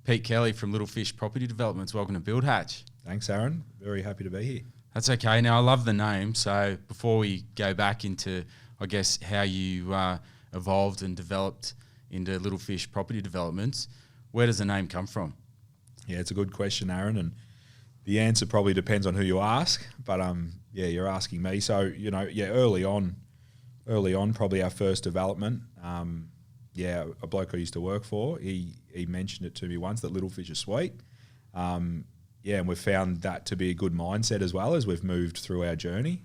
Pete Kelly from Little Fish Property Developments. Welcome to Build Hatch. Thanks, Aaron. Very happy to be here. That's okay. Now, I love the name. So before we go back into, I guess, how you evolved and developed into Little Fish Property Developments, where does the name come from? Yeah, it's a good question, Aaron, and the answer probably depends on who you ask. But you're asking me. So early on, probably our first development. A bloke I used to work for, he mentioned it to me once that Little Fish are sweet. And we've found that to be a good mindset as well as we've moved through our journey.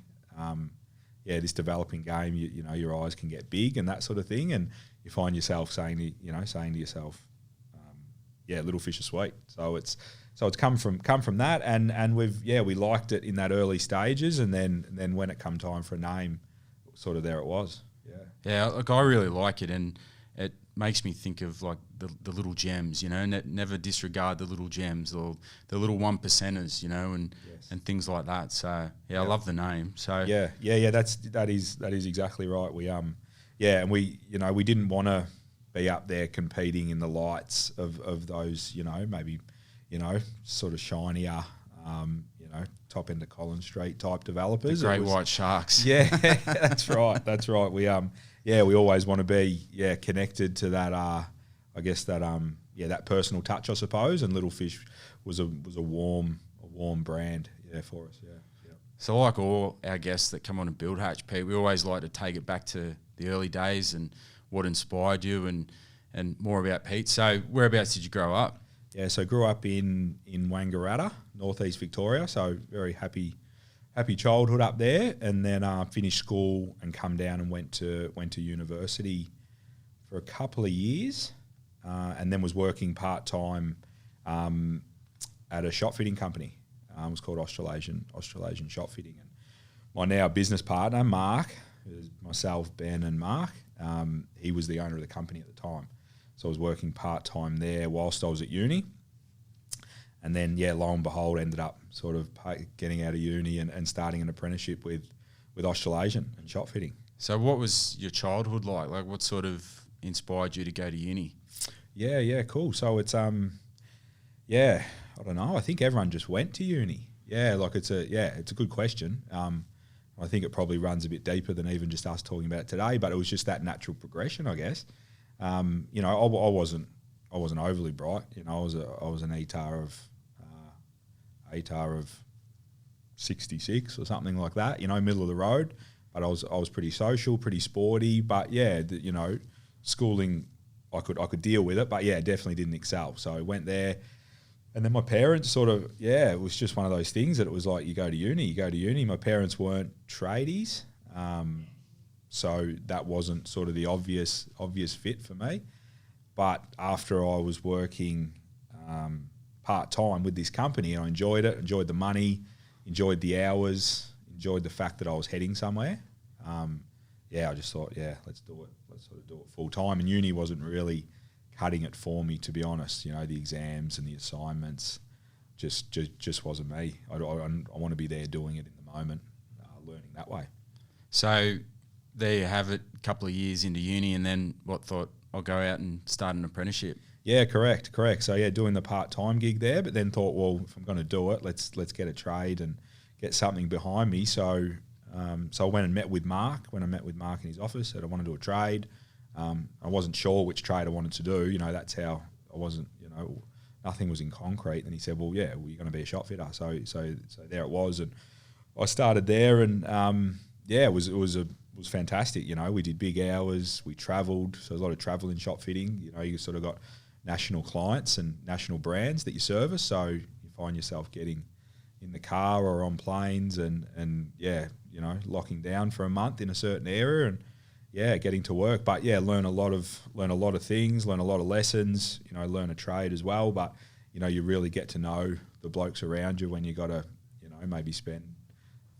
This developing game, your eyes can get big and that sort of thing, and you find yourself saying to yourself, Little Fish are sweet. So it's come from that, and we liked it in that early stages, and then when it come time for a name, sort of there it was. Yeah, look, I really like it, and it makes me think of like the little gems, never disregard the little gems or the little 1%ers, and things like that. So I love the name. So that is exactly right. We and we didn't want to be up there competing in the lights of those, maybe, sort of shinier, top end of Collins Street type developers. The great white sharks. Yeah, that's right. That's right. We always want to be connected to that. That personal touch, I suppose. And Little Fish was a warm brand for us. Yeah. So like all our guests that come on and Build Hatch, Pete, we always like to take it back to the early days and what inspired you and more about Pete. So whereabouts did you grow up? Yeah, so grew up in Wangaratta, North East Victoria. So very happy childhood up there, and then finished school and come down and went to university for a couple of years, and then was working part time at a shop fitting company. It was called Australasian Shop Fitting, and my now business partner Mark, myself, Ben, and Mark, he was the owner of the company at the time. So I was working part time there whilst I was at uni. And then, lo and behold, ended up sort of getting out of uni and starting an apprenticeship with Australasian and Shop Fitting. So what was your childhood like? Like what sort of inspired you to go to uni? Yeah, cool. So it's, I don't know. I think everyone just went to uni. Yeah, like it's a good question. I think it probably runs a bit deeper than even just us talking about it today, but it was just that natural progression, I guess. I wasn't overly bright. I was an ATAR of 66 or something like that. Middle of the road. But I was pretty social, pretty sporty. But schooling I could deal with it. But definitely didn't excel. So I went there, and then my parents sort of it was just one of those things that it was like you go to uni. My parents weren't tradies. So that wasn't sort of the obvious fit for me. But after I was working part-time with this company, I enjoyed it, enjoyed the money, enjoyed the hours, enjoyed the fact that I was heading somewhere. I just thought, let's do it. Let's sort of do it full-time. And uni wasn't really cutting it for me, to be honest. The exams and the assignments just wasn't me. I want to be there doing it in the moment, learning that way. So there you have it, a couple of years into uni, and then thought I'll go out and start an apprenticeship. Yeah, correct. So doing the part-time gig there, but then thought, well, if I'm going to do it, let's get a trade and get something behind me. So I went and met with Mark. When I met with Mark in his office, said I want to do a trade. I wasn't sure which trade I wanted to do. That's how I wasn't. Nothing was in concrete. And he said, well, you're going to be a shop fitter. So there it was, and I started there, and it was fantastic. We did big hours. We travelled. So there's a lot of travel in shop fitting. You sort of got national clients and national brands that you service. So you find yourself getting in the car or on planes and locking down for a month in a certain area and getting to work. But learn a lot of things, learn a lot of lessons. Learn a trade as well. But you really get to know the blokes around you when you got to maybe spend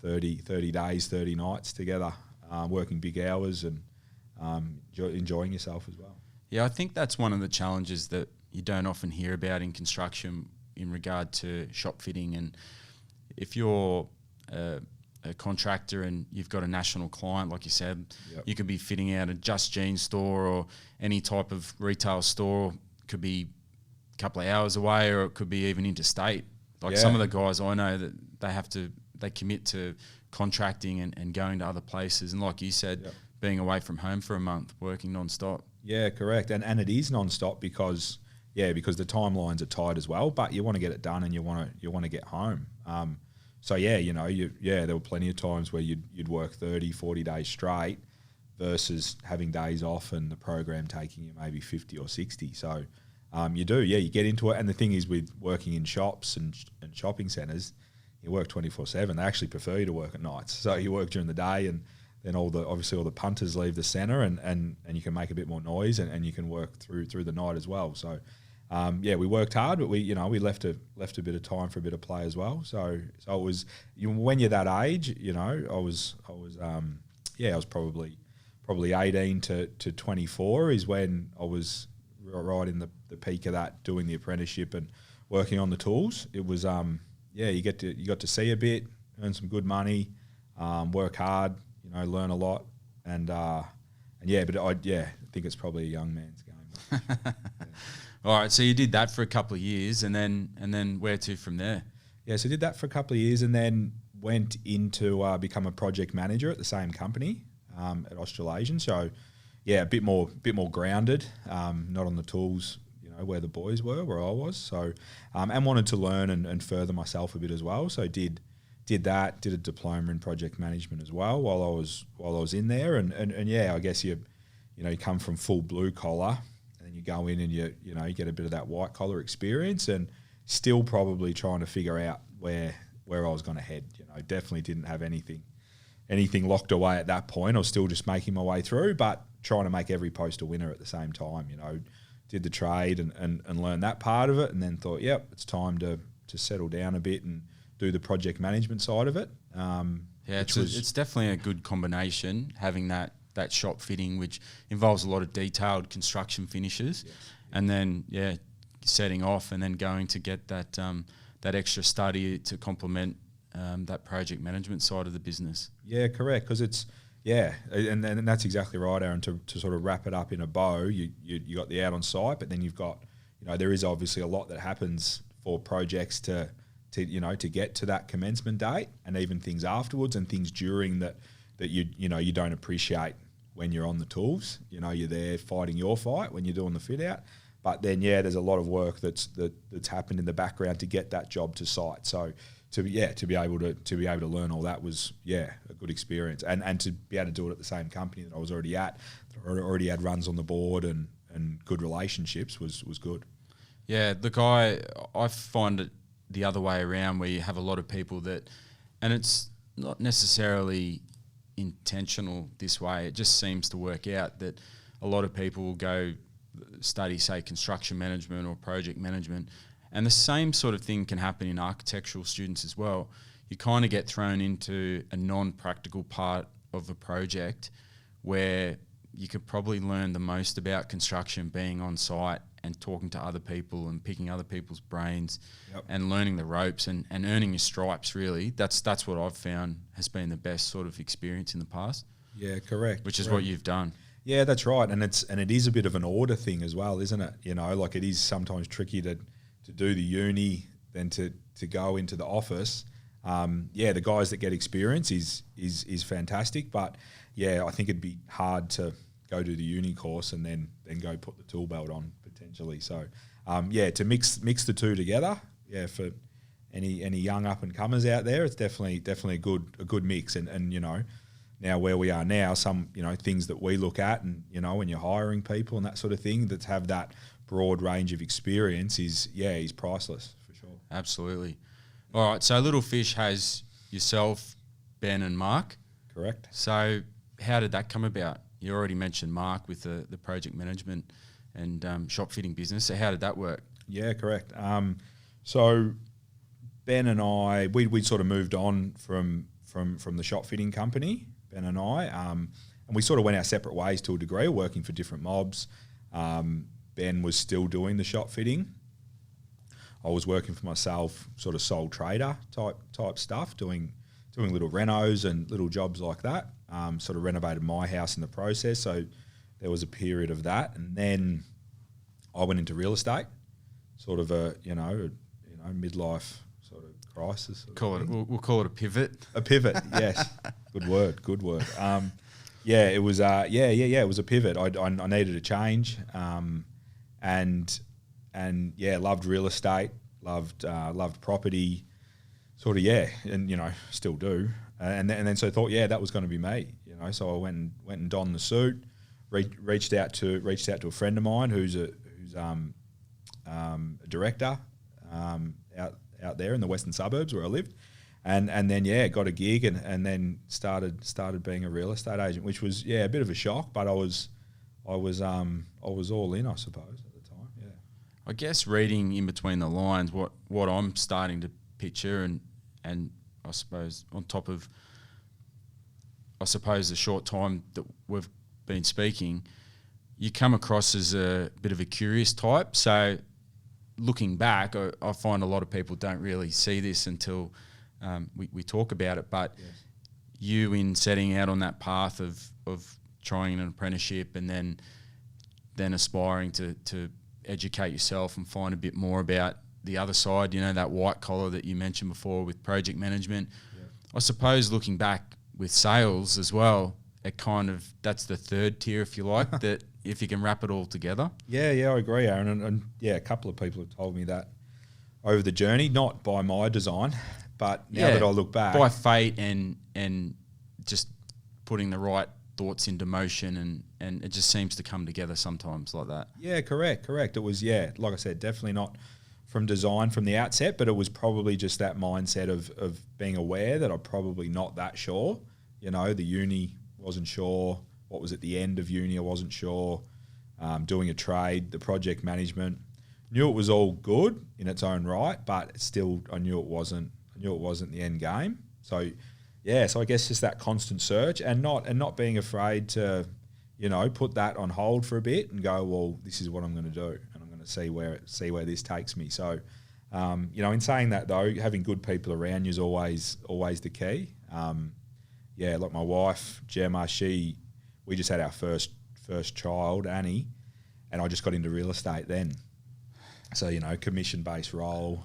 30 days, 30 nights together. Working big hours and enjoying yourself as well. Yeah, I think that's one of the challenges that you don't often hear about in construction in regard to shop fitting. And if you're a contractor and you've got a national client, like you said, you could be fitting out a Just Jeans store or any type of retail store. Could be couple of hours away, or it could be even interstate. Like some of the guys I know that they commit to contracting and going to other places. And like you said, being away from home for a month, working non-stop. Yeah, correct. And it is non-stop because the timelines are tight as well, but you want to get it done and you want to get home. So there were plenty of times where you'd work 30, 40 days straight versus having days off and the program taking you maybe 50 or 60. So you get into it. And the thing is, with working in shops and shopping centres, you work 24/7. They actually prefer you to work at nights. So you work during the day, and then all the punters leave the centre, and you can make a bit more noise, and you can work through the night as well. So we worked hard, but we left a bit of time for a bit of play as well. So it was, when you're that age, I was probably 18 to 24 is when I was right in the peak of that, doing the apprenticeship and working on the tools. It was you got to see a bit, earn some good money, work hard, learn a lot, I think it's probably a young man's game. All right, so you did that for a couple of years, and then where to from there? Yeah, so I did that for a couple of years, and then went into become a project manager at the same company at Australasian. So a bit more grounded, not on the tools, where the boys were, where I was. So and wanted to learn and further myself a bit as well. So did that, did a diploma in project management as well while I was in there, and I guess you come from full blue collar, and then you go in and you get a bit of that white collar experience, and still probably trying to figure out where I was going to head. Definitely didn't have anything locked away at that point. I was still just making my way through, but trying to make every post a winner at the same time. Did the trade and learn that part of it, and then thought, it's time to settle down a bit and do the project management side of it. It's definitely a good combination, having that shop fitting, which involves a lot of detailed construction finishes, and then setting off and then going to get that extra study to complement that project management side of the business. Yeah, correct, because it's and that's exactly right, Aaron. To sort of wrap it up in a bow, you got the out on site, but then you've got there is obviously a lot that happens for projects to get to that commencement date, and even things afterwards and things during that you don't appreciate when you're on the tools. You're there fighting your fight when you're doing the fit out, but then there's a lot of work that's happened in the background to get that job to site. So to be able to learn all that was a good experience, and to be able to do it at the same company that I was already at, that I already had runs on the board and good relationships was good. Yeah, look, I find it the other way around, where you have a lot of people that, and it's not necessarily intentional this way, it just seems to work out that a lot of people will go study, say, construction management or project management, and the same sort of thing can happen in architectural students as well. You kind of get thrown into a non-practical part of a project where you could probably learn the most about construction being on site and talking to other people and picking other people's brains and learning the ropes and earning your stripes, really. That's what I've found has been the best sort of experience in the past. Yeah, correct. Which is what you've done. Yeah, that's right. And it is a bit of an order thing as well, isn't it? Like it is sometimes tricky to do the uni than to go into the office. The guys that get experience is fantastic, but I think it'd be hard to go do the uni course and then go put the tool belt on potentially. So to mix the two together, for any young up and comers out there, it's definitely a good mix. And now where we are now, some things that we look at, and when you're hiring people and that sort of thing, that have that broad range of experience is priceless for sure. Absolutely. All right, so Little Fish has yourself, Ben and Mark. Correct. So how did that come about? You already mentioned Mark with the project management and shop fitting business. So how did that work? Yeah, correct. So Ben and I, we sort of moved on from the shop fitting company, Ben and I, and we sort of went our separate ways to a degree, working for different mobs. Ben was still doing the shop fitting. I was working for myself, sort of sole trader type stuff, doing little renos and little jobs like that. Sort of renovated my house in the process, so there was a period of that, and then I went into real estate. sort of a midlife sort of crisis. We'll call it a pivot. A pivot, yes. Good word. It was. It was a pivot. I needed a change, and loved real estate, loved property, sort of, and still do, and then so I thought, that was going to be me, So I went and donned the suit, reached out to a friend of mine who's a director out there in the western suburbs where I lived. And then got a gig and then started being a real estate agent, which was a bit of a shock, but I was all in, I suppose, at the time. Yeah. I guess reading in between the lines, what I'm starting to picture, and I suppose on top of the short time that we've been speaking, you come across as a bit of a curious type. So looking back, I find a lot of people don't really see this until we talk about it, but yes. You in setting out on that path of trying an apprenticeship and then aspiring to educate yourself and find a bit more about the other side, that white collar that you mentioned before with project management. Yeah. I suppose looking back with sales as well, that's the third tier, if you like, that if you can wrap it all together. Yeah, I agree, Aaron, and a couple of people have told me that over the journey, not by my design. But now that I look back, by fate and just putting the right thoughts into motion, and it just seems to come together sometimes like that. Yeah, correct. It was, like I said, definitely not from design from the outset, but it was probably just that mindset of being aware that I'm probably not that sure. The uni, wasn't sure. What was at the end of uni, I wasn't sure. Doing a trade, the project management, knew it was all good in its own right, but still I knew it wasn't the end game. So I guess just that constant search and not being afraid to, put that on hold for a bit and go, well, this is what I'm going to do, and I'm going to see where this takes me. So, in saying that though, having good people around you is always the key. Like my wife Gemma, we just had our first child, Annie, and I just got into real estate then. So commission based role,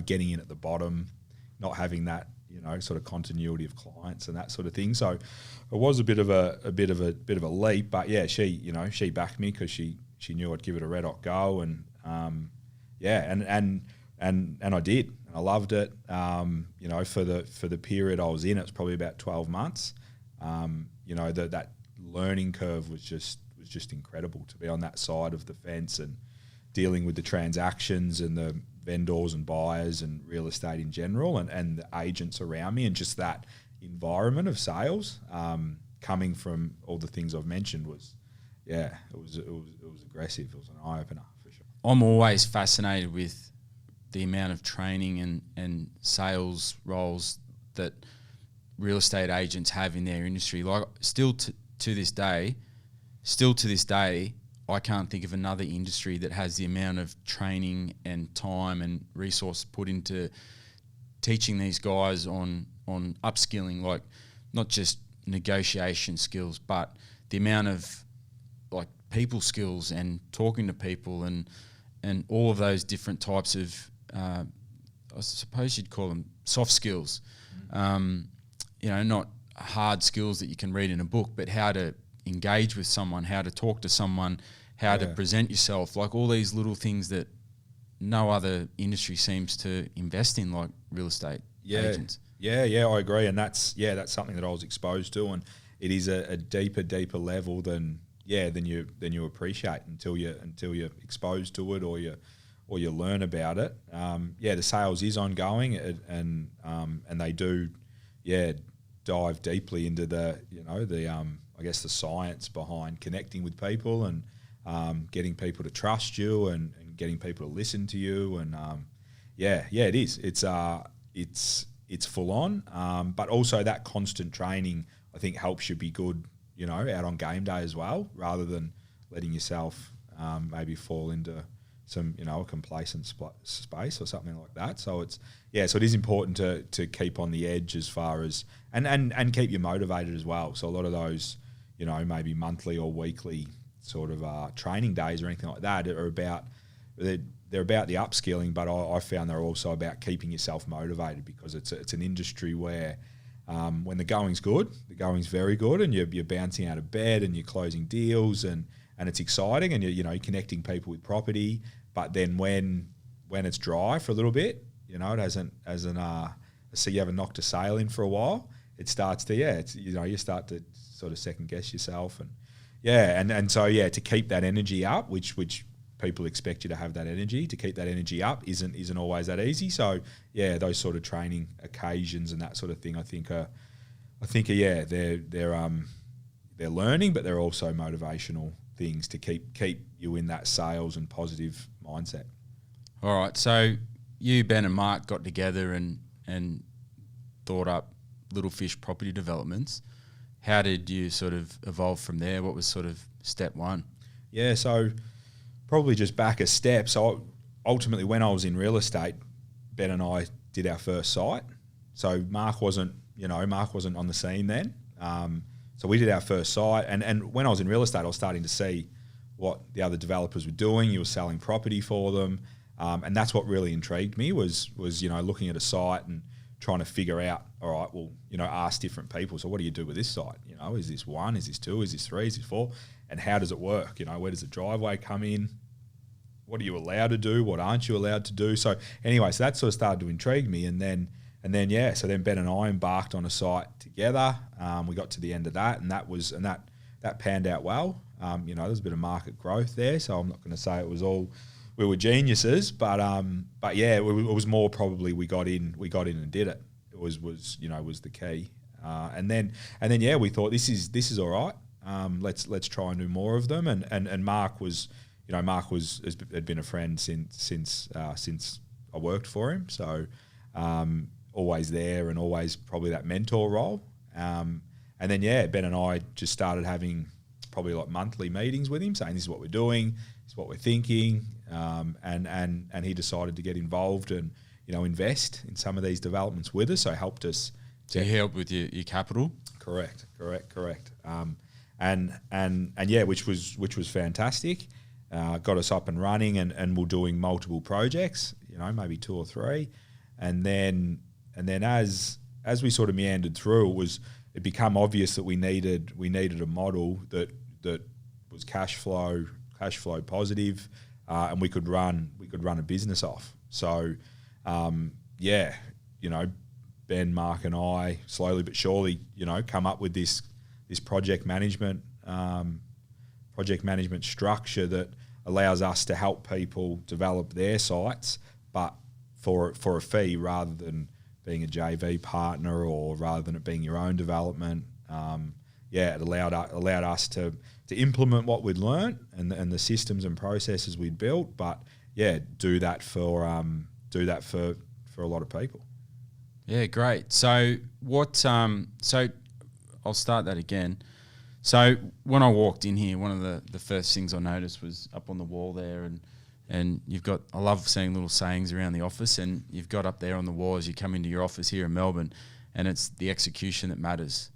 getting in at the bottom, not having that, sort of continuity of clients and that sort of thing. So it was a bit of a leap, but she backed me because she knew I'd give it a red hot go, and and I did. I loved it. For the period I was in, it was probably about 12 months. That learning curve was just incredible to be on that side of the fence and dealing with the transactions and the vendors and buyers and real estate in general and the agents around me, and just that environment of sales, coming from all the things I've mentioned was aggressive. It was an eye opener for sure. I'm always fascinated with the amount of training and sales roles that real estate agents have in their industry. Like still to this day, I can't think of another industry that has the amount of training and time and resource put into teaching these guys on upskilling, like not just negotiation skills, but the amount of like people skills and talking to people and all of those different types of, I suppose you'd call them soft skills. Not hard skills that you can read in a book, but how to engage with someone, how to talk to someone, how to present yourself, like all these little things that no other industry seems to invest in, like real estate agents. Yeah, I agree, and that's something that I was exposed to, and it is a deeper level than you appreciate until you're exposed to it or you learn about it. The sales is ongoing, and they do dive deeply into the I guess the science behind connecting with people and getting people to trust you and getting people to listen to you, and it is. It's full on, but also that constant training I think helps you be good, out on game day as well, rather than letting yourself maybe fall into some a complacent space or something like that. So so it is important to keep on the edge as far as and keep you motivated as well. So a lot of those maybe monthly or weekly sort of training days or anything like that are about they're they're about the upskilling, but I found they're also about keeping yourself motivated, because it's an industry where when the going's good, the going's very good, and you're bouncing out of bed and you're closing deals and it's exciting, and you're connecting people with property. But then when it's dry for a little bit, it hasn't so you haven't knocked a sale in for a while, it starts to you start to sort of second guess yourself, and so to keep that energy up, which people expect you to have that energy. To keep that energy up isn't always that easy. So those sort of training occasions and that sort of thing, I think they're learning, but they're also motivational things to keep you in that sales and positive mindset. All right, so you, Ben and Mark got together and thought up Little Fish Property Developments. How did you sort of evolve from there? What was sort of step one? Yeah, so probably just back a step. So ultimately, when I was in real estate, Ben and I did our first site. So Mark wasn't on the scene then. So we did our first site, and when I was in real estate, I was starting to see what the other developers were doing. You were selling property for them, and that's what really intrigued me was looking at a site and trying to figure out, all right, well, ask different people. So what do you do with this site? Is this 1? Is this 2? Is this 3? Is this 4? And how does it work? Where does the driveway come in? What are you allowed to do? What aren't you allowed to do? So anyway, so that sort of started to intrigue me, and then Ben and I embarked on a site together. We got to the end of that, and that panned out well. There's a bit of market growth there, so I'm not going to say it was all we were geniuses, but it was more probably we got in and did it. It was the key. And then we thought this is all right. Let's try and do more of them. And Mark had been a friend since I worked for him. So always there and always probably that mentor role. And then Ben and I just started having probably like monthly meetings with him, saying this is what we're doing, this is what we're thinking. And he decided to get involved and invest in some of these developments with us. So he helped us. So he helped with your capital. Correct. Which was fantastic. Got us up and running, and we're doing multiple projects. Maybe 2 or 3, and then as we sort of meandered through, it became obvious that we needed a model that was cash flow positive, and we could run a business off. So Ben, Mark, and I slowly but surely come up with this project management structure that allows us to help people develop their sites, but for a fee rather than being a JV partner or rather than it being your own development. It allowed us to implement what we'd learnt and the systems and processes we'd built, but do that for a lot of people. Yeah, great. So so I'll start that again. So when I walked in here, one of the first things I noticed was up on the wall there, and you've got, I love seeing little sayings around the office, and you've got up there on the wall as you come into your office here in Melbourne, and it's the execution that matters.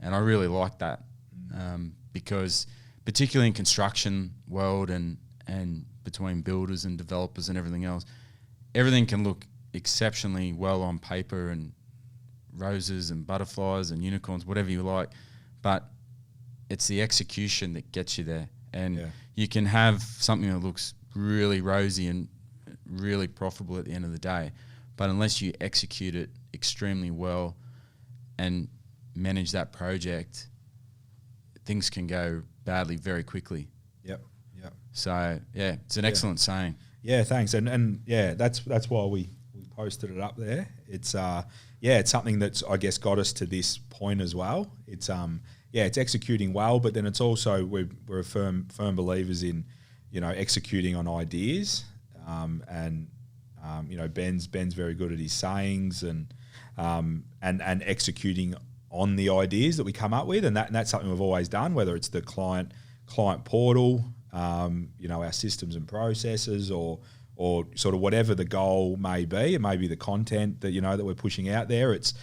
And I really like that because particularly in construction world and between builders and developers and everything else, everything can look exceptionally well on paper and roses and butterflies and unicorns, whatever you like, but it's the execution that gets you there. And you can have something that looks really rosy and really profitable at the end of the day, but unless you execute it extremely well and manage that project, things can go badly very quickly. Yep. So it's an excellent saying. Yeah, thanks. And that's why we posted it up there. It's it's something that's, I guess, got us to this point as well. It's it's executing well, but then it's also we're firm believers in executing on ideas, Ben's very good at his sayings and executing on the ideas that we come up with, and that's something we've always done, whether it's the client portal, our systems and processes, or sort of whatever the goal may be. It may be the content that that we're pushing out there. It's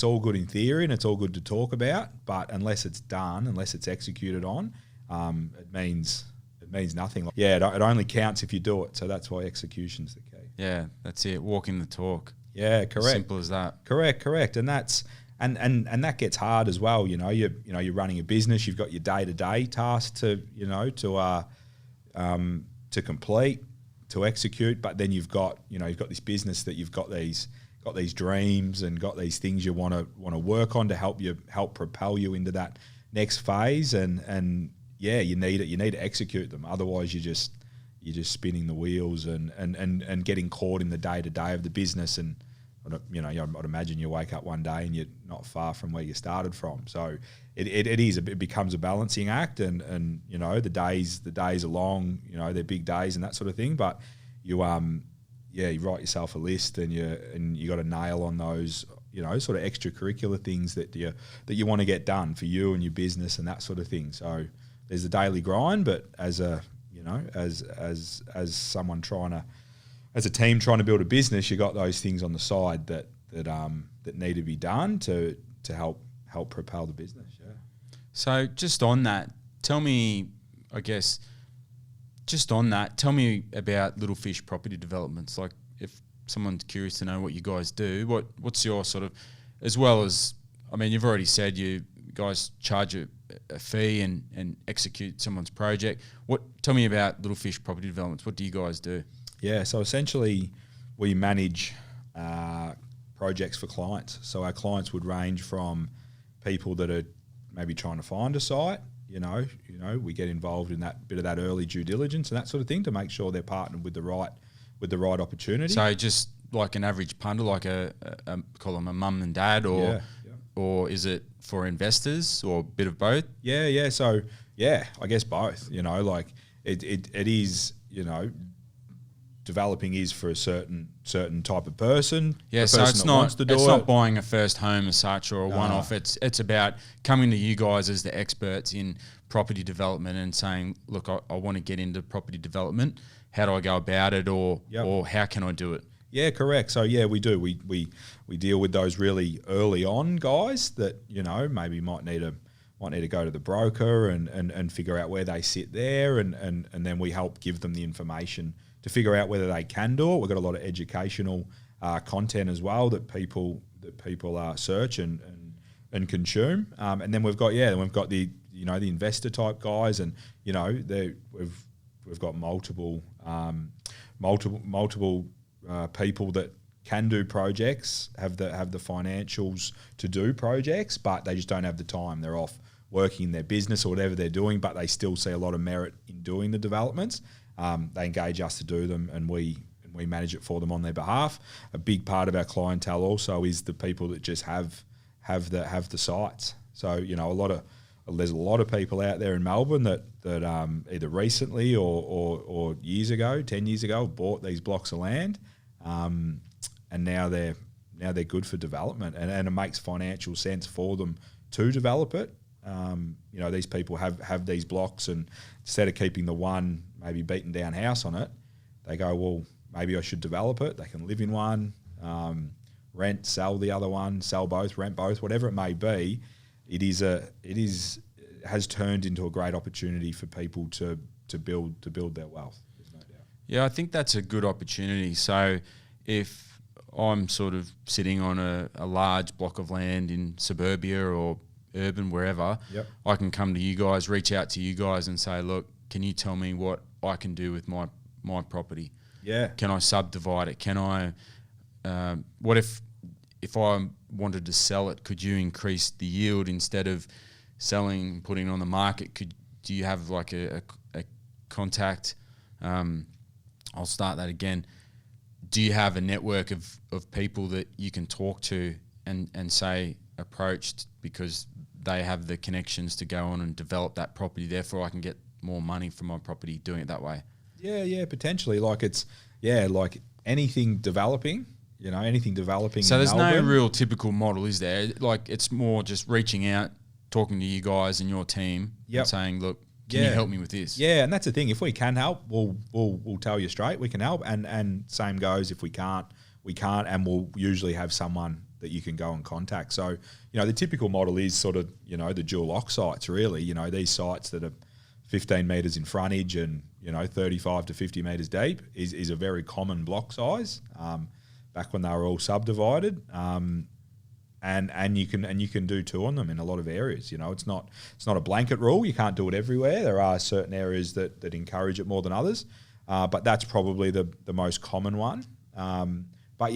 all good in theory and it's all good to talk about, but unless it's done, unless it's executed on, it means it means nothing. Yeah, it only counts if you do it. So that's why execution's the key. Yeah, that's it. Walking the talk. Yeah, correct. Simple as that. Correct. And that's and that gets hard as well. You're running a business. You've got your day-to-day tasks to complete, to execute. But then you've got this business that you've got these dreams and got these things you want to work on to help propel you into that next phase. And you need to execute them. Otherwise, you're just spinning the wheels and getting caught in the day-to-day of the business. And I'd imagine you wake up one day and you're not far from where you started from. So it becomes a balancing act, and the days are long. They're big days and that sort of thing. But you write yourself a list, and you got to nail on those sort of extracurricular things that you want to get done for you and your business and that sort of thing. So there's a daily grind, but as a team trying to build a business, you got those things on the side that need to be done to help propel the business. Yeah. So just on that, tell me about Little Fish Property Developments. Like, if someone's curious to know what you guys do, what's your sort of, as well as, I mean, you've already said you guys charge a fee and execute someone's project. Tell me about Little Fish Property Developments. What do you guys do? Yeah, so essentially we manage projects for clients. So our clients would range from people that are maybe trying to find a site. We get involved in that bit of that early due diligence and that sort of thing to make sure they're partnered with the right opportunity. So just like an average punter, like call them a mum and dad, or is it for investors, or a bit of both? Yeah. So I guess both. Like it is. Developing is for a certain type of person. Yeah, so it's not buying a first home as such, or a one-off. It's about coming to you guys as the experts in property development and saying, look, I want to get into property development. How do I go about it, or how can I do it? Yeah, correct. So we do. We deal with those really early on guys that maybe might need to go to the broker and figure out where they sit there, and then we help give them the information to figure out whether they can do it. We've got a lot of educational content as well that people search and consume. And then we've got the the investor type guys, and we've got multiple people that can do projects, have the financials to do projects, but they just don't have the time. They're off working in their business or whatever they're doing, but they still see a lot of merit in doing the developments. They engage us to do them, and we manage it for them on their behalf. A big part of our clientele also is the people that just have the sites. So there's a lot of people out there in Melbourne that either recently or years ago, 10 years ago, bought these blocks of land, and now they're good for development, and it makes financial sense for them to develop it. These people have these blocks, and instead of keeping the one maybe beaten down house on it, they go, well, maybe I should develop it. They can live in one, rent, sell the other one, sell both, rent both, whatever it may be. It has turned into a great opportunity for people to build their wealth. There's no doubt. Yeah, I think that's a good opportunity. So if I'm sort of sitting on a large block of land in suburbia or urban, wherever, I can come to you guys, reach out to you guys and say, look, can you tell me what I can do with my property? Yeah. Can I subdivide it? Can I, what if I wanted to sell it, could you increase the yield instead of selling, putting it on the market? Do you have like a contact? I'll start that again. Do you have a network of people that you can talk to and say approached because they have the connections to go on and develop that property, therefore I can get more money from my property doing it that way? Yeah, potentially. Like anything developing, anything developing. So there's Melbourne. No real typical model, is there? Like, it's more just reaching out, talking to you guys and your team and saying, look, can you help me with this? Yeah, and that's the thing. If we can help, we'll tell you straight we can help. And same goes, if we can't, we can't, and we'll usually have someone that you can go and contact. So, the typical model is sort of, the dual lock sites really, these sites that are 15 metres in frontage and 35 to 50 metres deep is a very common block size. Back when they were all subdivided, and you can do 2 on them in a lot of areas. It's not a blanket rule. You can't do it everywhere. There are certain areas that encourage it more than others, but that's probably the most common one. But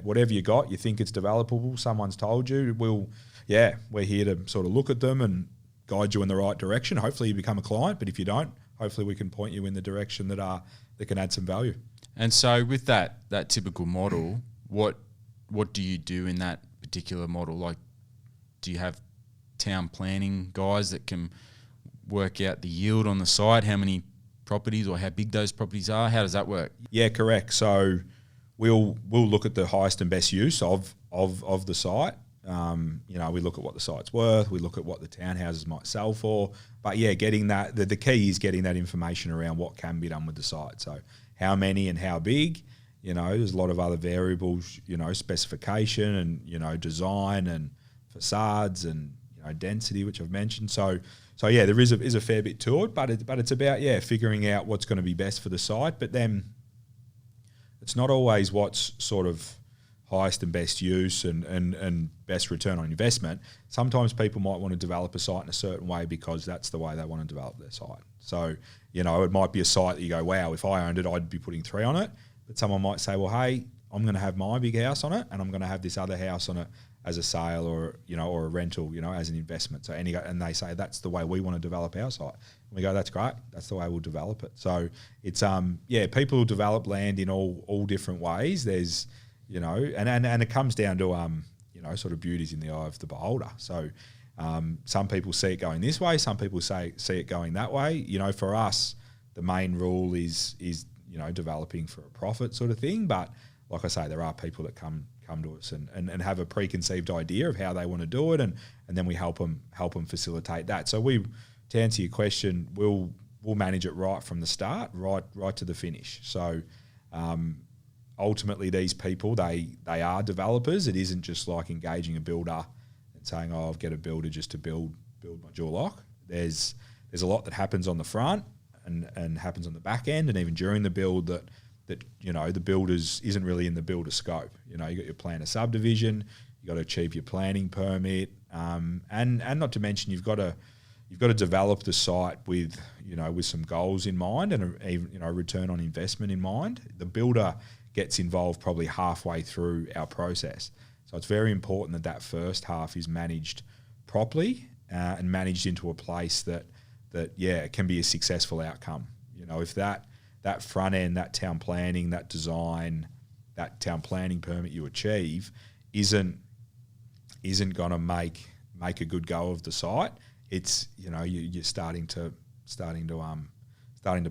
whatever you got, you think it's developable, someone's told you, we're here to sort of look at them and guide you in the right direction. Hopefully you become a client, but if you don't, hopefully we can point you in the direction that can add some value. And so with that typical model, what do you do in that particular model? Like, do you have town planning guys that can work out the yield on the site, how many properties or how big those properties are? How does that work? Yeah, correct. So we'll look at the highest and best use of the site. We look at what the site's worth. We look at what the townhouses might sell for. But getting that, the key is getting that information around what can be done with the site. So how many and how big. There's a lot of other variables. Specification and design and facades and density, which I've mentioned. So there is a fair bit to it, but it's about figuring out what's going to be best for the site. But then it's not always what's sort of highest and best use and best return on investment. Sometimes people might want to develop a site in a certain way because that's the way they want to develop their site. So, it might be a site that you go, wow, if I owned it, I'd be putting 3 on it. But someone might say, well, hey, I'm going to have my big house on it and I'm going to have this other house on it as a sale or a rental, as an investment. So and they say that's the way we want to develop our site. And we go, that's great. That's the way we'll develop it. So it's people will develop land in all different ways. There's and it comes down to sort of beauty's in the eye of the beholder. So some people see it going this way, some people see it going that way. For us, the main rule is developing for a profit sort of thing. But like I say, there are people that come to us and have a preconceived idea of how they want to do it, and then we help them facilitate that. So to answer your question, we'll manage it right from the start, right to the finish. So ultimately, these people they are developers. It isn't just like engaging a builder and saying, "Oh, I'll get a builder just to build my dual lock." There's a lot that happens on the front and happens on the back end, and even during the build that the builders isn't really in the builder scope. You got your plan of subdivision, you got to achieve your planning permit, and not to mention you've got to develop the site with some goals in mind and a return on investment in mind. The builder gets involved probably halfway through our process, so it's very important that first half is managed properly and managed into a place that it can be a successful outcome. If that front end, that town planning, that design, that town planning permit you achieve isn't going to make a good go of the site, it's you're starting to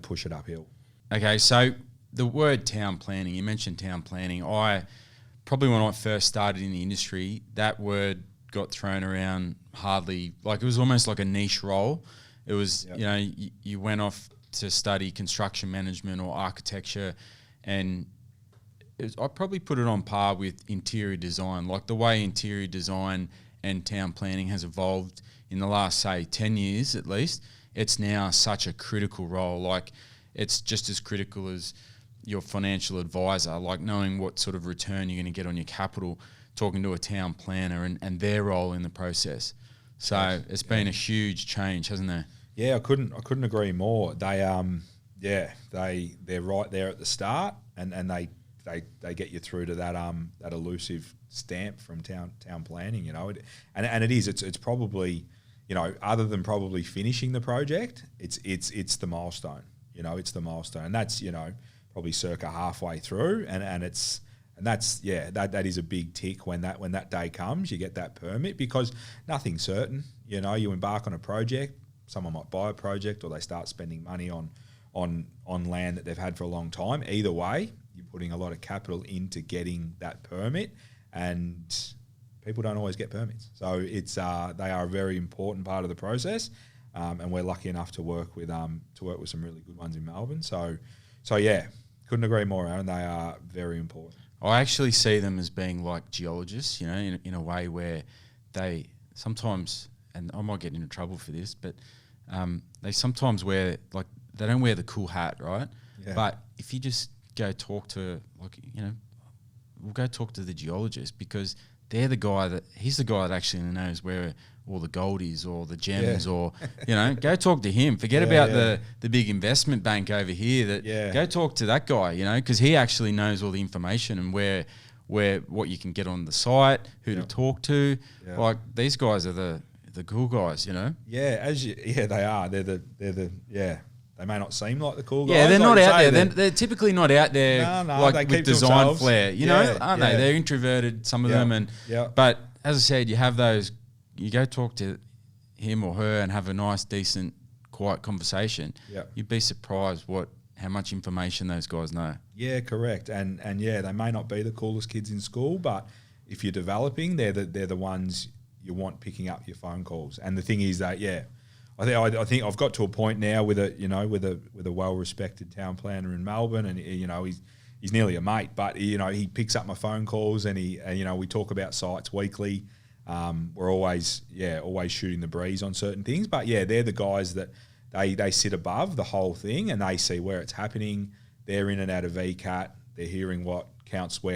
push it uphill. Okay, so the word town planning, you mentioned town planning. When I first started in the industry, that word got thrown around hardly, like it was almost like a niche role. It was, you went off to study construction management or architecture, and I probably put it on par with interior design. Like the way interior design and town planning has evolved in the last, say, 10 years at least, it's now such a critical role. Like it's just as critical as your financial advisor, like knowing what sort of return you're going to get on your capital, talking to a town planner and their role in the process. So it's been a huge change, hasn't there? Yeah, I couldn't agree more. They're right there at the start, and they get you through to that elusive stamp from town planning, and it's probably, other than probably finishing the project, it's the milestone, it's the milestone, and that's probably circa halfway through, that is a big tick when that day comes. You get that permit because nothing's certain. You embark on a project. Someone might buy a project, or they start spending money on land that they've had for a long time. Either way, you're putting a lot of capital into getting that permit, and people don't always get permits. So they are a very important part of the process, and we're lucky enough to work with some really good ones in Melbourne. So yeah, couldn't agree more, Aaron. They are very important. I actually see them as being like geologists, in a way where they sometimes, and I might get into trouble for this, but they sometimes wear, like, they don't wear the cool hat, right? Yeah. But if you just go talk to, like, we'll go talk to the geologist, because he's the guy that actually knows where all the gold is, or the gems, or, go talk to him. Forget about the big investment bank over here. Go talk to that guy, because he actually knows all the information and where what you can get on the site, who to talk to. Yeah. Like, these guys are the cool guys, Yeah, they are. They may not seem like the cool guys. Yeah, they're not like out there. They're typically not out there like with design flair. Aren't they? They're introverted, some of them. But as I said, you have those. You go talk to him or her and have a nice, decent, quiet conversation. Yeah. You'd be surprised how much information those guys know. Yeah, correct. And they may not be the coolest kids in school, but if you're developing, they're the ones you want picking up your phone calls. And the thing is that I think I've got to a point now with a well-respected town planner in Melbourne, and he's nearly a mate, but he picks up my phone calls, and we talk about sites weekly. We're always shooting the breeze on certain things, but they're the guys that they sit above the whole thing, and they see where it's happening. They're in and out of VCAT. They're hearing where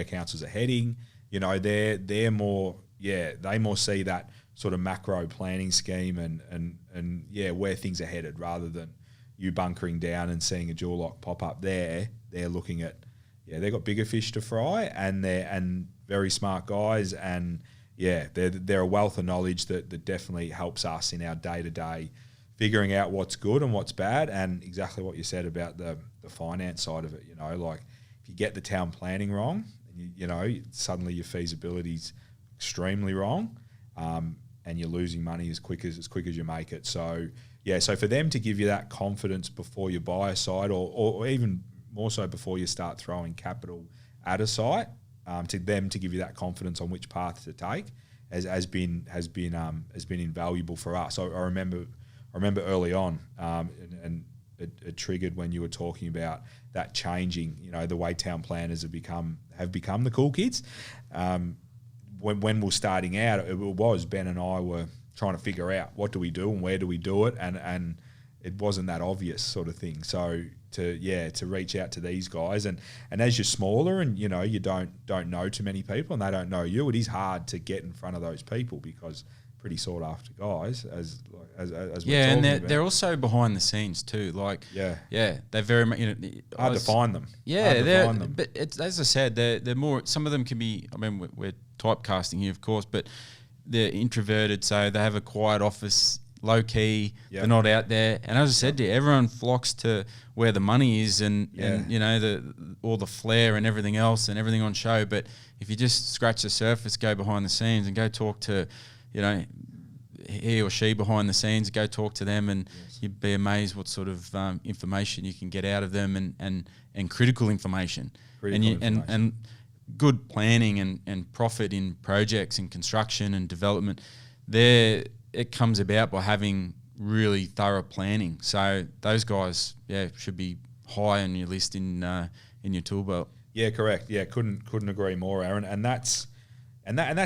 councils are heading. They're more they more see that sort of macro planning scheme and where things are headed, rather than you bunkering down and seeing a dual lock pop up there. They're looking at they've got bigger fish to fry, and they're very smart guys, and they're a wealth of knowledge that definitely helps us in our day-to-day figuring out what's good and what's bad. And exactly what you said about the finance side of it, like, if you get the town planning wrong, and suddenly your feasibility's extremely wrong, and you're losing money as quick as you make it. So so for them to give you that confidence before you buy a site, or even more so before you start throwing capital at a site, to give you that confidence on which path to take has been invaluable for us. I remember early on, and it triggered when you were talking about that changing, the way town planners have become the cool kids. When we were starting out, it was Ben and I were trying to figure out what do we do and where do we do it, and it wasn't that obvious sort of thing. So to reach out to these guys, and as you're smaller and you don't know too many people and they don't know you, it is hard to get in front of those people, because pretty sought after guys as we're talking and about. they're also behind the sines too. Like they're very much hard to find them. But it's, as I said, they're more. Some of them can be. I mean, we're typecasting here, of course, but they're introverted, so they have a quiet office, low key. They're not out there. And as I said to you, everyone flocks to where the money is, and all the flair and everything else and everything on show. But if you just scratch the surface, go behind the scenes and go talk to, he or she behind the scenes, go talk to them, and you'd be amazed what sort of information you can get out of them, and critical information. And good planning and profit in projects and construction and development. It comes about by having really thorough planning. So those guys, should be high on your list in your tool belt. Yeah, correct. Yeah, couldn't agree more, Aaron. And that's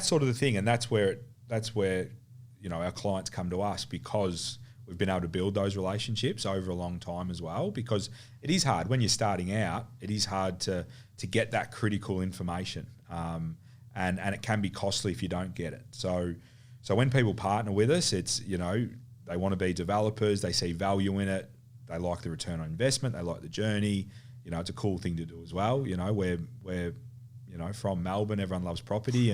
sort of the thing. And that's where our clients come to us, because we've been able to build those relationships over a long time as well. Because it is hard when you're starting out. It is hard to get that critical information, and it can be costly if you don't get it. So when people partner with us, it's they want to be developers. They see value in it. They like the return on investment. They like the journey. It's a cool thing to do as well. We're from Melbourne, everyone loves property,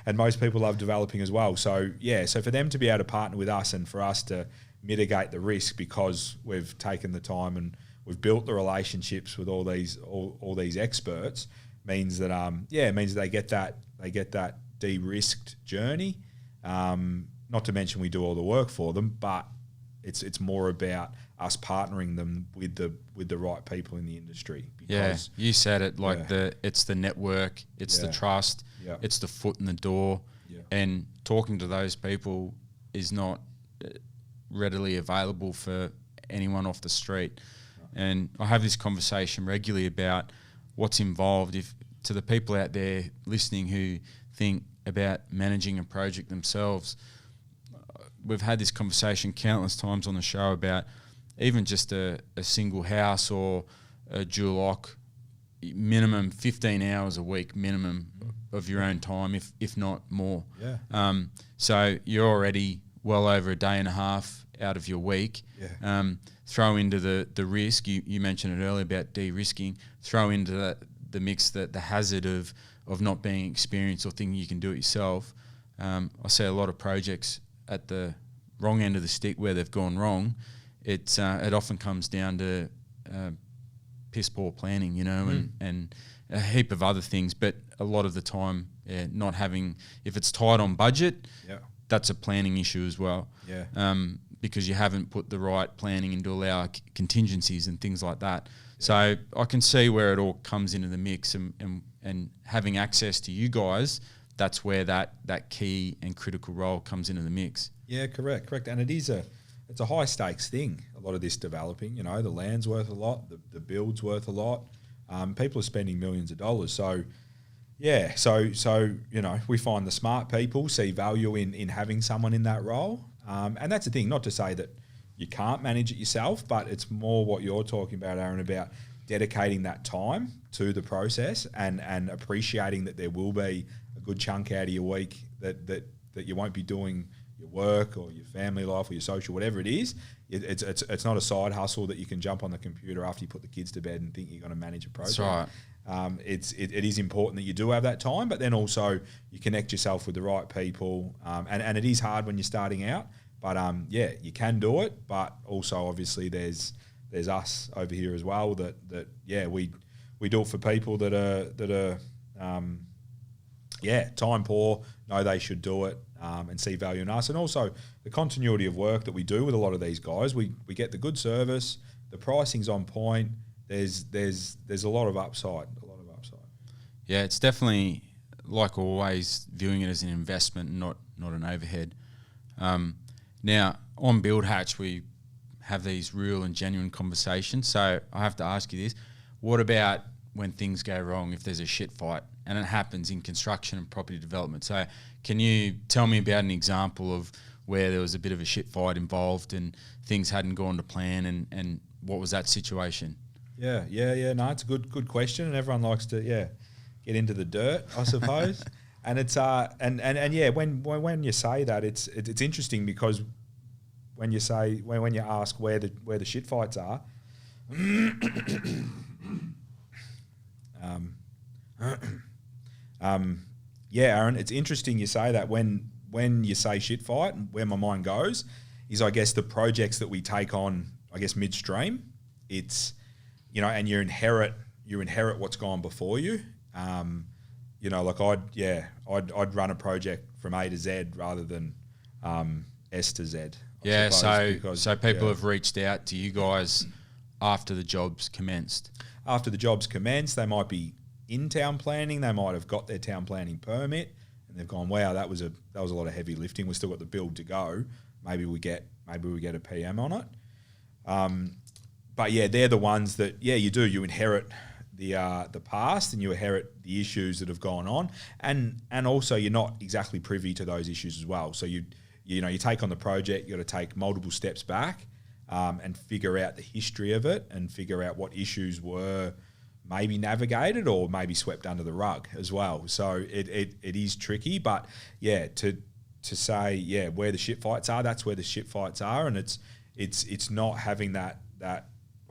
and most people love developing as well. So so for them to be able to partner with us, and for us to mitigate the risk, because we've taken the time and we've built the relationships with all these experts, means that they get that de-risked journey. Not to mention we do all the work for them, but it's more about us partnering them with the right people in the industry. Because, you said it, like it's the network, it's the trust, it's the foot in the door, and talking to those people is not readily available for anyone off the street. And I have this conversation regularly about what's involved. If to the people out there listening who think about managing a project themselves, we've had this conversation countless times on the show about even just a single house or a dual lock, minimum 15 hours a week minimum of your own time, if not more. Yeah. So you're already well over a day and a half out of your week. Yeah. Throw into the risk, you mentioned it earlier about de-risking, throw into the mix the hazard of not being experienced or thinking you can do it yourself. I see a lot of projects at the wrong end of the stick where they've gone wrong. It often comes down to piss poor planning, you know, and a heap of other things. But a lot of the time, not having, if it's tight on budget, that's a planning issue as well. Yeah. Because you haven't put the right planning in to allow contingencies and things like that. Yeah. So I can see where it all comes into the mix, and having access to you guys, that's where that key and critical role comes into the mix. Yeah, correct. And it's a high stakes thing, a lot of this developing. You know, the land's worth a lot, the build's worth a lot. People are spending millions of dollars. So, yeah, so you know, we find the smart people see value in having someone in that role. And that's the thing, not to say that you can't manage it yourself, but it's more what you're talking about, Aaron, about dedicating that time to the process and appreciating that there will be a good chunk out of your week that you won't be doing your work or your family life or your social, whatever it is. It's not a side hustle that you can jump on the computer after you put the kids to bed and think you're going to manage a project. That's right. It is important that you do have that time, but then also you connect yourself with the right people. And it is hard when you're starting out, but yeah, you can do it. But also obviously there's us over here as well that yeah, we do it for people that are time poor, know they should do it, and see value in us. And also the continuity of work that we do with a lot of these guys, we get the good service, the pricing's on point. There's a lot of upside. Yeah, it's definitely, like always, viewing it as an investment, not an overhead. Now, on Build Hatch, we have these real and genuine conversations. So I have to ask you this. What about when things go wrong, if there's a shit fight? And it happens in construction and property development. So can you tell me about an example of where there was a bit of a shit fight involved and things hadn't gone to plan, and what was that situation? Yeah. No, it's a good question, and everyone likes to get into the dirt, I suppose. And it's and yeah, when you say that, it's interesting because when you ask where the shit fights are, Aaron, it's interesting you say that. When you say shit fight, where my mind goes is, I guess, the projects that we take on, I guess, midstream. It's, you know, and you inherit what's gone before you. You know, like I'd run a project from A to Z rather than S to Z. Yeah, so people have reached out to you guys after the job's commenced. After the job's commenced, they might be in town planning. They might have got their town planning permit, and they've gone, wow, that was a lot of heavy lifting. We've still got the build to go. Maybe we get a PM on it. But yeah, they're the ones that you do. You inherit the past, and you inherit the issues that have gone on, and also you're not exactly privy to those issues as well. So you take on the project, you got to take multiple steps back and figure out the history of it, and figure out what issues were maybe navigated or maybe swept under the rug as well. So it is tricky, but yeah, to say where the shit fights are, that's where the shit fights are, and it's not having that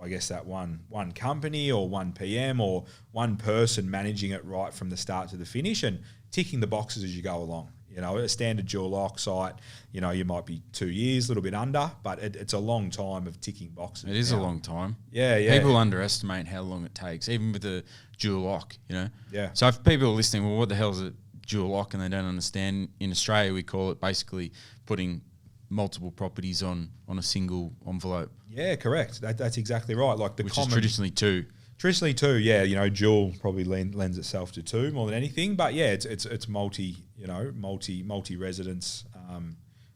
I guess that one company or one PM or one person managing it right from the start to the finish and ticking the boxes as you go along. You know, a standard dual lock site, you know, you might be 2 years, a little bit under, but it's a long time of ticking boxes. It is a long time. Yeah. People underestimate how long it takes, even with a dual lock, you know. Yeah. So if people are listening, well, what the hell is a dual lock, and they don't understand, in Australia we call it basically putting multiple properties on a single envelope. Yeah, correct. That's exactly right. Like which is traditionally two. Traditionally two, yeah. You know, dual probably lends itself to two more than anything. But yeah, it's multi residence,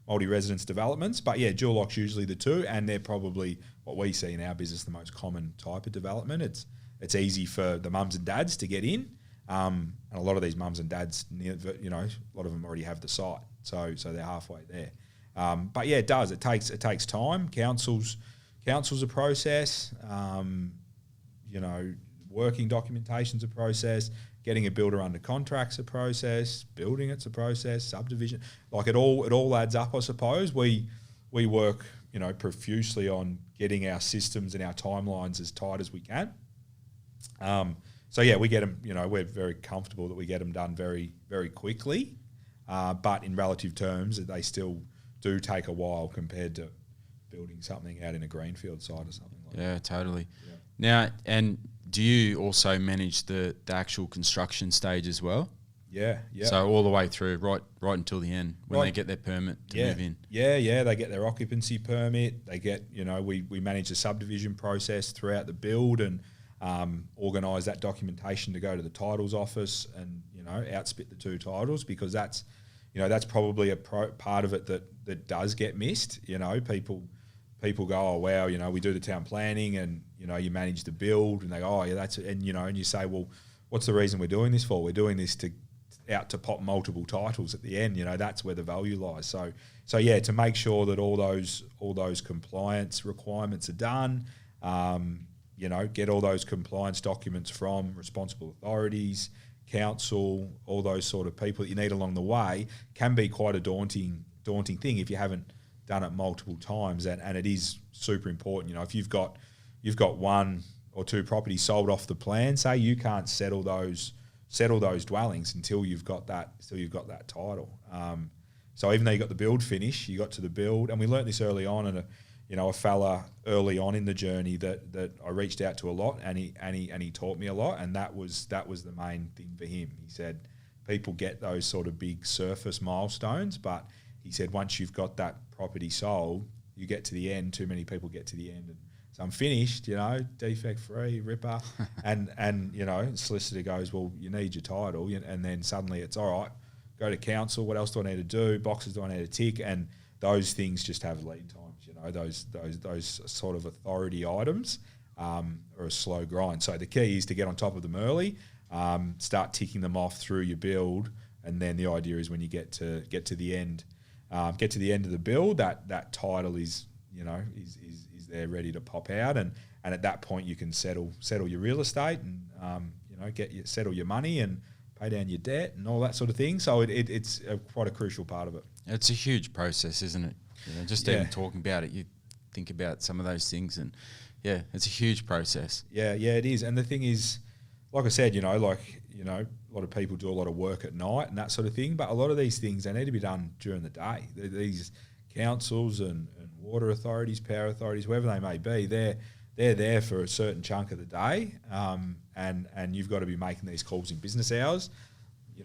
multi-residence developments. But yeah, dual lock's usually the two, and they're probably what we see in our business the most common type of development. It's easy for the mums and dads to get in, and a lot of these mums and dads, you know, a lot of them already have the site, so they're halfway there. But yeah, it does. It takes time. Council's a process. Working documentation's a process. Getting a builder under contract's a process. Building it's a process. Subdivision, like it all adds up. I suppose we work profusely on getting our systems and our timelines as tight as we can. So yeah, we get them. We're very comfortable that we get them done very, very quickly. But in relative terms, they still do take a while compared to building something out in a greenfield site or something like that. Yeah, totally. Yeah. Now, and do you also manage the actual construction stage as well? Yeah. So all the way through, right until the end, when they get their permit to move in. Yeah. They get their occupancy permit. They get, we manage the subdivision process throughout the build and organise that documentation to go to the titles office and outspit the two titles, because that's probably a part of it that does get missed. People go, oh wow, we do the town planning and you manage the build, and they go, oh yeah, that's it. And and you say, well, what's the reason we're doing this for? We're doing this to pop multiple titles at the end. That's where the value lies. So yeah, to make sure that all those compliance requirements are done. Get all those compliance documents from responsible authorities, council, all those sort of people that you need along the way, can be quite a daunting thing if you haven't done it multiple times, and it is super important. If you've got one or two properties sold off the plan, say, you can't settle those dwellings until you've got that title. So even though you got the build finish, you got to the build, and we learnt this early on, and a fella early on in the journey that I reached out to a lot, and he taught me a lot, and that was the main thing for him. He said people get those sort of big surface milestones, but he said once you've got that property sold, you get to the end. Too many people get to the end, and so I'm finished, defect free, ripper, and solicitor goes, well, you need your title, and then suddenly it's all right. Go to council. What else do I need to do? Boxes do I need to tick? And those things just have lead times. Those sort of authority items are a slow grind. So the key is to get on top of them early, start ticking them off through your build, and then the idea is when you get to the end of the build, that title is there ready to pop out, and at that point you can settle your real estate and settle your money and pay down your debt and all that sort of thing. So it's quite a crucial part of it. It's a huge process, isn't it? Even talking about it, you think about some of those things, and yeah, it's a huge process. Yeah, it is. And the thing is, like I said, a lot of people do a lot of work at night and that sort of thing, but a lot of these things, they need to be done during the day. These councils and water authorities, power authorities, whoever they may be, they're there for a certain chunk of the day, and you've got to be making these calls in business hours,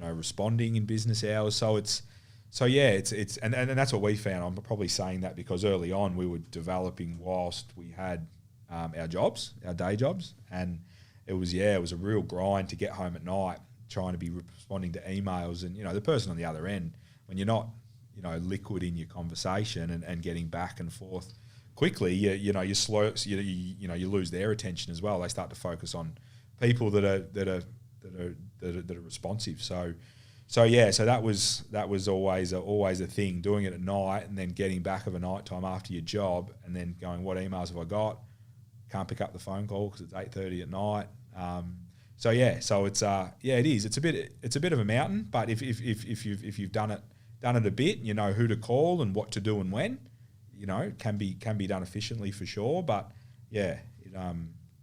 responding in business hours. So it's that's what we found. I'm probably saying that because early on we were developing whilst we had our day jobs, and it was a real grind to get home at night trying to be responding to emails, and the person on the other end, when you're not liquid in your conversation and getting back and forth quickly, you slow, you lose their attention as well. They start to focus on people that are responsive. So that was always a thing, doing it at night and then getting back of a night time after your job and then going, what emails have I got? Can't pick up the phone call because it's 8:30 at night. So it is. It's a bit of a mountain, but if you've done it a bit, you know who to call and what to do and when, can be done efficiently for sure. But it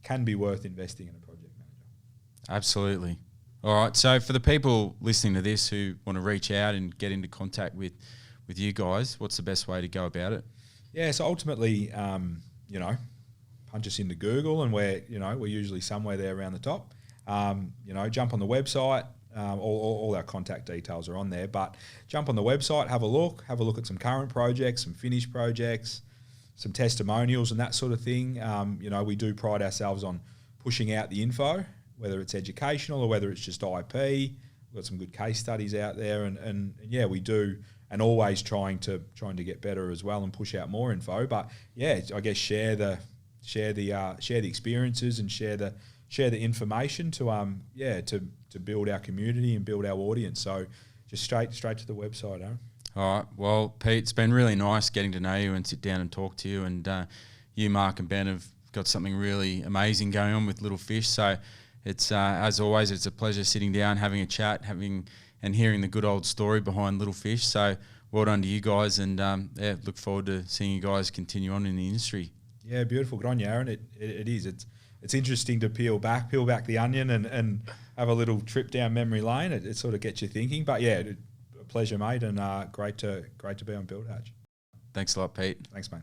can be worth investing in a project manager. Absolutely. All right. So for the people listening to this who want to reach out and get into contact with you guys, what's the best way to go about it? Yeah. So ultimately, punch us into Google, and we're usually somewhere there around the top. Jump on the website. All our contact details are on there, but jump on the website, have a look at some current projects, some finished projects, some testimonials and that sort of thing. We do pride ourselves on pushing out the info, whether it's educational or whether it's just IP. We've got some good case studies out there, and we do, and always trying to get better as well and push out more info. But I guess share the experiences and share the information to build our community and build our audience. So just straight to the website, Aaron. All right. Well, Pete, it's been really nice getting to know you and sit down and talk to you. And you, Mark, and Ben have got something really amazing going on with Little Fish. So it's as always, it's a pleasure sitting down, having a chat, and hearing the good old story behind Little Fish. So well done to you guys, and look forward to seeing you guys continue on in the industry. Yeah, beautiful. Good on you, Aaron. It is. It's interesting to peel back the onion and have a little trip down memory lane. It sort of gets you thinking. But yeah, a pleasure, mate, and great to be on Build Hatch. Thanks a lot, Pete. Thanks, mate.